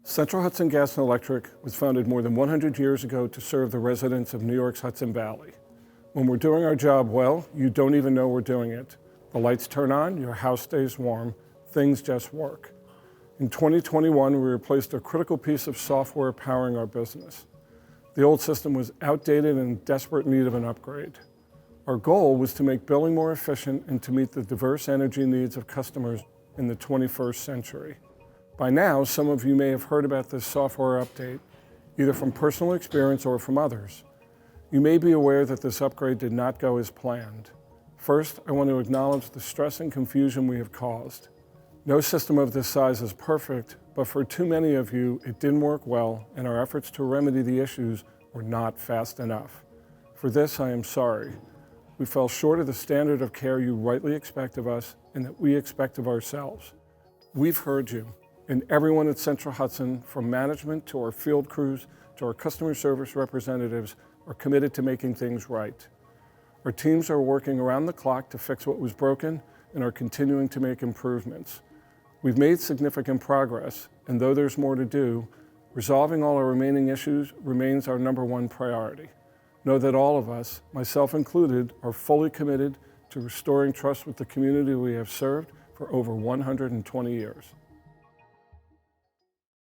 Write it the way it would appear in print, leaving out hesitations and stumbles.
Central Hudson Gas and Electric was founded more than 100 years ago to serve the residents of New York's Hudson Valley. When we're doing our job well, you don't even know we're doing it. The lights turn on, your house stays warm, things just work. In 2021, we replaced a critical piece of software powering our business. The old system was outdated and in desperate need of an upgrade. Our goal was to make billing more efficient and to meet the diverse energy needs of customers in the 21st century. By now, some of you may have heard about this software update, either from personal experience or from others. You may be aware that this upgrade did not go as planned. First, I want to acknowledge the stress and confusion we have caused. No system of this size is perfect, but for too many of you, it didn't work well, and our efforts to remedy the issues were not fast enough. For this, I am sorry. We fell short of the standard of care you rightly expect of us and that we expect of ourselves. We've heard you, and everyone at Central Hudson, from management to our field crews to our customer service representatives, are committed to making things right. Our teams are working around the clock to fix what was broken and are continuing to make improvements. We've made significant progress, and though there's more to do, resolving all our remaining issues remains our #1 priority. Know that all of us, myself included, are fully committed to restoring trust with the community we have served for over 120 years.